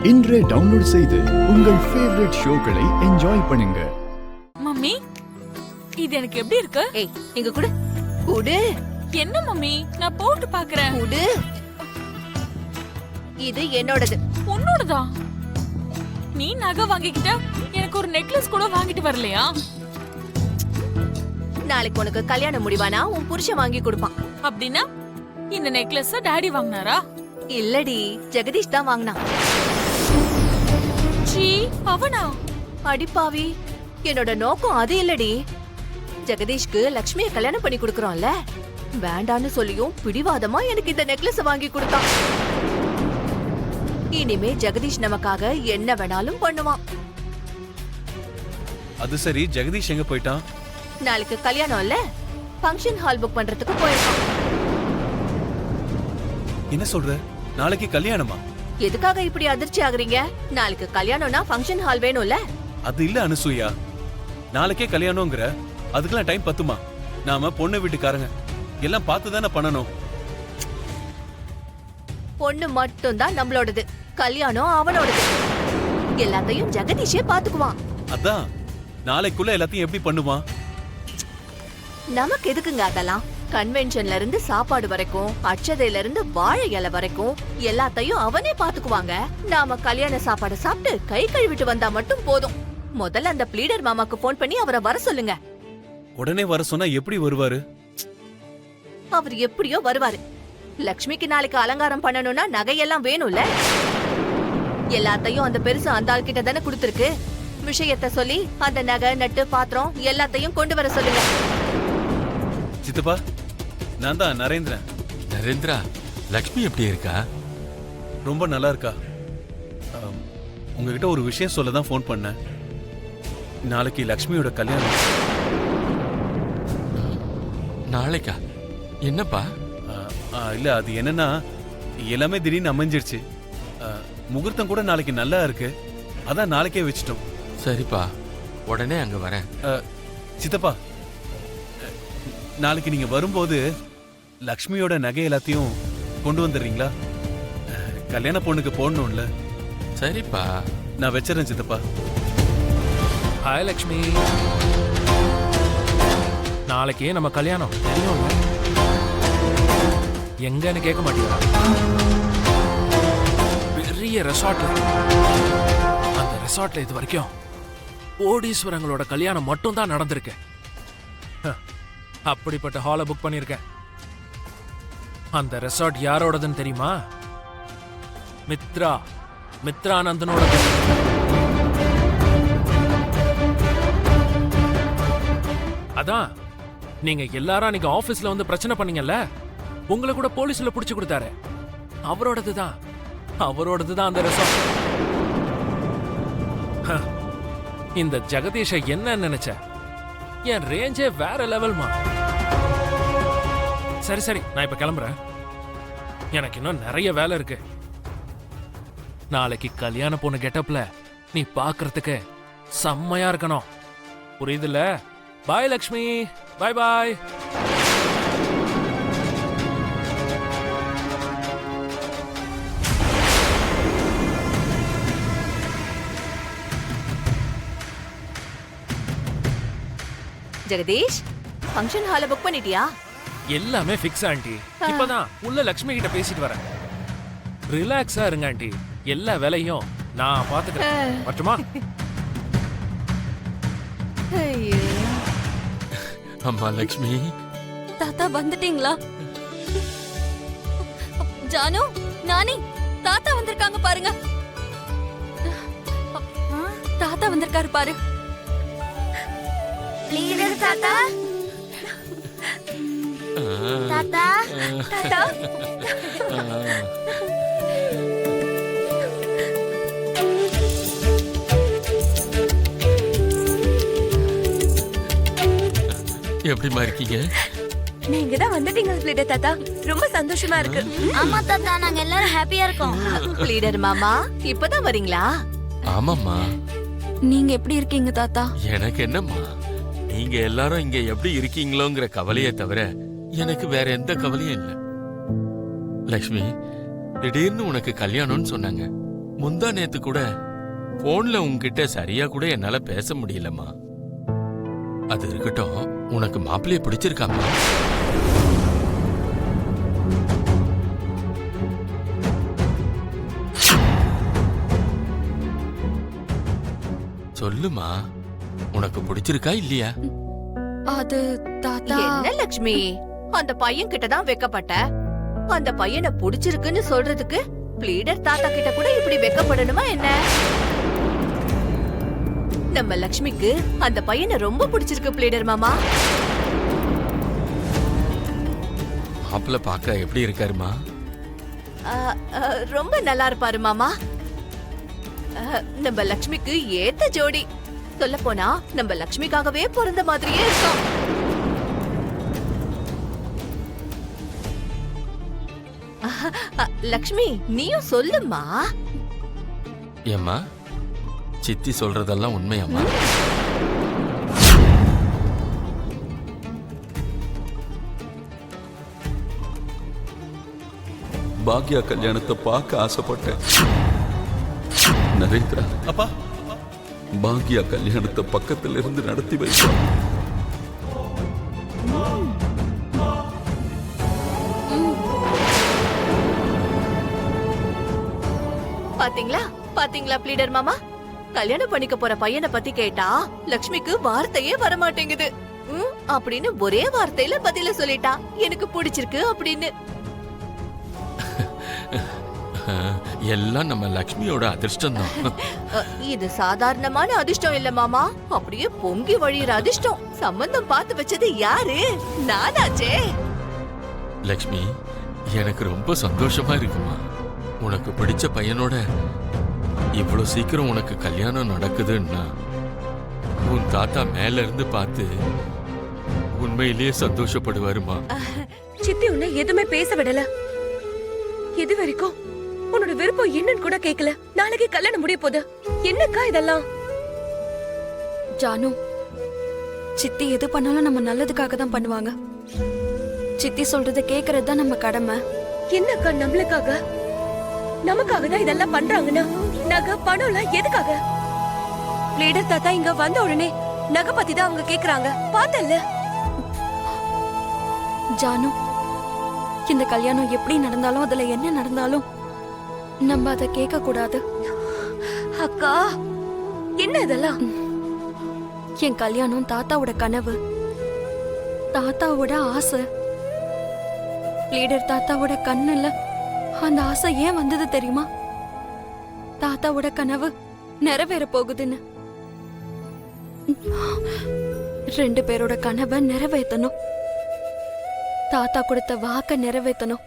இன்றே டவுன்லோட் செய்து உங்கள் ஃபேவரட் ஷோக்களை என்ஜாய் பண்ணுங்க. மம்மி, இது எனக்கு எப்படி இருக்கு? ஏய், இங்க குடு. குடு. என்ன மம்மி? நான் போட்டு பார்க்கறேன். குடு. இது என்னோடது. உன்னோடதா? நீ நகை வாங்கிக்கிட்ட, எனக்கு ஒரு நெக்லஸ் கூட வாங்கிட்டு வரலையா? நாளைக்கு உனக்கு கல்யாணம் முடிவானா உன் புருஷன் வாங்கி கொடுப்பான். அப்படின்னா இந்த நெக்லஸ் டாடி வாங்கினாரா? இல்லடி, ஜெகதீஷ் தான் வாங்கினான். சீ, அவனா? அடிப்பாவி, என்னோட நோக்கம் அது இல்லடி. ஜெகதீஷ்க்கு லக்ஷ்மியை கல்யாணம் பண்ணி கொடுக்கறோம்ல, வேண்டான்னு சொல்லியும் பிடிவாதமா எனக்கு இந்த நெக்லஸ் வாங்கி கொடுத்தான். இனிமே ஜெகதீஷ் நமக்காக என்ன வேணாலும் பண்ணுவான். அது சரி, ஜெகதீஷ் எங்க போயிட்டான்? நாளைக்கு கல்யாணம் இல்ல, ஃபங்க்ஷன் ஹால் புக் பண்றதுக்கு போயிருக்கான். என்ன சொல்ற? நாளைக்கு கல்யாணமா? எதுக்காக இப்படி அதிர்ச்சி ஆகுறீங்க? நாளைக்கு கல்யாணம்னா ஃபங்க்ஷன் ஹால் வேணும்ல? அது இல்ல அனுசூயா, நாளைக்கே கல்யாணம்ங்கற, அதுக்கெல்லாம் டைம் பத்துமா? நாம பொண்ணு வீட்டுக்காரங்க எல்லாம் பார்த்து தானே பண்ணணும். பொண்ணு மட்டும் தான் நம்மளோடது, கல்யாணம் அவனோடது. எல்லாத்தையும் ஜெகதீஷே பாத்துக்குவான். அதான், நாளைக்குள்ள எல்லாத்தையும் எப்படி பண்ணுவான்? நமக்கு எதுக்குங்க அதெல்லாம்? கன்வென்ஷன்ல இருந்து சாப்பாடு வரைக்கும், அட்சதையில இருந்து வாழை இலை வரைக்கும் எல்லாத்தையும் அவனே பாத்துக்குவாங்க. நாம கல்யாண சாப்பாடு சாப்பிட்டு கை கழுவிட்டு வந்தா மட்டும் போதும். முதல்ல அந்த ப்ளீடர் மாமாக்கு போன் பண்ணி அவரை வர சொல்லுங்க. உடனே வர சொன்னா எப்படி வருவாரு? அவர் எப்படியோ வருவாரு. லக்ஷ்மிக்கு நாளைக்கு அலங்காரம் பண்ணணும்னா நகையெல்லாம் வேணும்ல? எல்லாத்தையும் அந்த பெருசு அந்த ஆள் கிட்ட தானே கொடுத்துருக்கு. விஷயத்த சொல்லி அந்த நகை நட்டு பாத்திரம் எல்லாத்தையும் கொண்டு வர சொல்லுங்க. சித்தப்பா, நான் தான் நரேந்திரன். நரேந்திரா, லக்ஷ்மி எப்படி இருக்கா? ரொம்ப நல்லா இருக்கா. உங்ககிட்ட ஒரு விஷயம் சொல்ல தான் ஃபோன் பண்ணேன். நாளைக்கு லக்ஷ்மியோட கல்யாணம். நாளைக்கா? என்னப்பா? இல்ல, அது என்னன்னா, எல்லாமே திடீர்னு அமைஞ்சிருச்சு. முகூர்த்தம் கூட நாளைக்கு நல்லா இருக்கு, அதான் நாளைக்கே வச்சிட்டோம். சரிப்பா, உடனே அங்க வரேன். சித்தப்பா, நாளைக்கு நீங்க வரும்போது லக்ஷ்மியோட நகை எல்லாத்தையும் கொண்டு வந்துடுறீங்களா? கல்யாண பொண்ணுக்கு போடணும்ல. சரிப்பா, நான் வச்சிடறேன் சித்தப்பா. ஹாய் லக்ஷ்மி, நாளைக்கு நம்ம கல்யாணம் தெரியும்ல? எங்கன்னு கேட்க மாட்டீங்களா? பெரிய ரெசார்ட். அந்த ரெசார்ட்ல இது வரைக்கும் கோடீஸ்வரங்களோட கல்யாணம் மட்டும் தான் நடந்திருக்கு. அப்படிப்பட்ட ஹாலை புக் பண்ணிருக்கேன். அந்த ரெசார்ட் யாரோடதுன்னு தெரியுமா? மித்ரானந்தனோடது. அதான், நீங்க எல்லாரும் அன்னைக்கு ஆபீஸ்ல வந்து பிரச்சனை பண்ணீங்கல்ல, உங்களை கூட போலீஸ்ல புடிச்சு கொடுத்தாரு. அவரோடதுதான் அந்த ரெசார்ட். இந்த ஜெகதீஷ என்ன நினைச்ச? என் ரேஞ்சே வேற லெவல்மா. சரி, நான் இப்ப கிளம்புறேன். எனக்கு இன்னும் நிறைய வேலை இருக்கு. நாளைக்கு கல்யாண பொண்ணு கெட்டப்ல நீ பாக்குறதுக்கு செம்மையா இருக்கணும். புரியுதுல்ல? பாய் லக்ஷ்மி, பாய் பாய். ஜெகதீஷ், ஃபங்க்ஷன் ஹாலை புக் பண்ணிட்டியா? எல்லாமே ஃபிக்ஸ் ஆண்டி. இப்பதான் உள்ள லக்ஷ்மி கிட்ட பேசிட்டு வரேன். ரிலாக்ஸா இருங்க ஆண்டி, எல்லா வேலையும் நான் பாத்துக்கிறேன். மட்டுமா? அம்மா லக்ஷ்மி. தாத்தா வந்துட்டீங்களா? ஜானு, நானி, தாத்தா வந்திருக்காங்க பாருங்க. தாத்தா வந்திருக்காரு பாரு. தாத்தா தாத்தா தாத்தா எப்படிமா இருக்கீங்க? நீங்க தான் வந்துட்டீங்க லீடர் தாத்தா, ரொம்ப சந்தோஷமா இருக்கு. ஆமா தாத்தா, நாங்க எல்லாரும் ஹாப்பியா இருக்கோம். லீடர் மாமா, இப்பதான் வரீங்களா? ஆமாம்மா. நீங்க எப்படி இருக்கீங்க தாத்தா? எனக்கு என்னம்மா, நீங்க எல்லாரும் இங்க எப்படி இருக்கீங்களோங்கிற கவலையை தவிர எனக்கு வேற எந்த கவலையும் இல்ல. லக்ஷ்மி, திடீர்னு உனக்கு கல்யாணம்னு சொன்னாங்க. முந்தா நேத்து கூட போன்ல உன்கிட்ட சரியா கூட என்னால பேச முடியலம்மா. அது இருக்கட்டும், உனக்கு மாப்பிள்ளைய பிடிச்சிருக்காமா? சொல்லுமா, உனக்கு பிடிச்சிருக்கா இல்லையா? அது தாத்தா என்ன லக்ஷ்மி, அந்த பையன் கிட்ட தான் வெக்கப்பட்ட. அந்த பையனை புடிச்சிருக்குன்னு சொல்றதுக்கு ப்ளீடர் தாத்தா கிட்ட கூட இப்படி வெக்கப்படணுமா என்ன? நம்ம லக்ஷ்மிக்கு அந்த பையனை ரொம்ப பிடிச்சிருக்கு ப்ளீடர் மாமா. மாப்பிள்ள பார்க்க எப்படி இருக்காருமா? ரொம்ப நல்லா இருப்பாரு மாமா. நம்ம லக்ஷ்மிக்கு ஏத்த ஜோடி. சொல்ல போனா நம்ம லக்ஷ்மிக்காகவே பிறந்த மாதிரியே இருக்கும். லக்ஷ்மி, நீயும் சொல்லுமா. ஏம்மா, சித்தி சொல்றதெல்லாம் உண்மையாம்மா? பாக்யா கல்யாணத்தை பார்க்க ஆசைப்பட்டேன். நரேந்திரா, அப்பா பாக்யா கல்யாணத்தை பக்கத்துல இருந்து நடத்தி வைப்பான். பாத்தீங்களா பாத்தீங்களா ப்ளீடர் மாமா, கல்யாணம் பண்ணிக்க போற பையனை பத்தி கேட்டா லக்ஷ்மிக்கு வார்த்தையே வரமாட்டேங்குது. அப்படின்னு ஒரே வார்த்தையில பதில சொல்லிட்டா, எனக்கு பிடிச்சிருக்கு அப்படின்னு. எல்லாம் நம்ம லக்ஷ்மியோட அதிர்ஷ்டம் தான். இது சாதாரணமான அதிர்ஷ்டம் இல்ல மாமா, அப்படியே பொங்கி வழியிற அதிர்ஷ்டம். சம்பந்தம் பார்த்து வச்சது யாரு? நானாச்சே. லக்ஷ்மி, எனக்கு ரொம்ப சந்தோஷமா இருக்குமா. உனக்கு பிடிச்ச பையனோட இவ்வளவு சீக்கிரம் உனக்கு கல்யாணம் நடக்குதுன்னா உன் தாத்தா மேல இருந்து பார்த்து உண்மையிலேயே சந்தோஷப்படுவாருமா. சித்தி உன்னை எதுவுமே பேச விடல. இது வரைக்கும் உன்னோட விருப்பம் என்னன்னு கூட கேக்கல. நாளைக்கு கல்யாணம் முடிய போகுது. என்னக்கா இதெல்லாம்? ஜானு, சித்தி எது பண்ணாலும் நம்ம நல்லதுக்காக தான் பண்ணுவாங்க. சித்தி சொல்றத கேக்குறது தான் நம்ம கடமை. என்னக்கா நம்மளுக்காக? நமக்காக தான் இதெல்லாம் பண்றாங்கன்னா நகை பணம்லாம் எதுக்காக? லீடர் தாத்தா இங்க வந்த உடனே நகை பத்தி தான் அவங்க கேக்குறாங்க. பார்த்தல்ல ஜானு, இந்த கல்யாணம் எப்படி நடந்தாலும் அதுல என்ன நடந்தாலும் நம்ம அதை கேட்க கூடாது. அக்கா, என்ன இதெல்லாம்? என் கல்யாணம் தாத்தாவோட கனவு, தாத்தாவோட ஆசை. லீடர் தாத்தாவோட கண்ணுல அந்த ஆசை ஏன் வந்தது தெரியுமா? தாத்தாவோட கனவு நிறைவேற போகுதுன்னு. 2 பேரோட கனவை நிறைவேற்றணும். தாத்தா கொடுத்த வாக்க நிறைவேற்றணும்.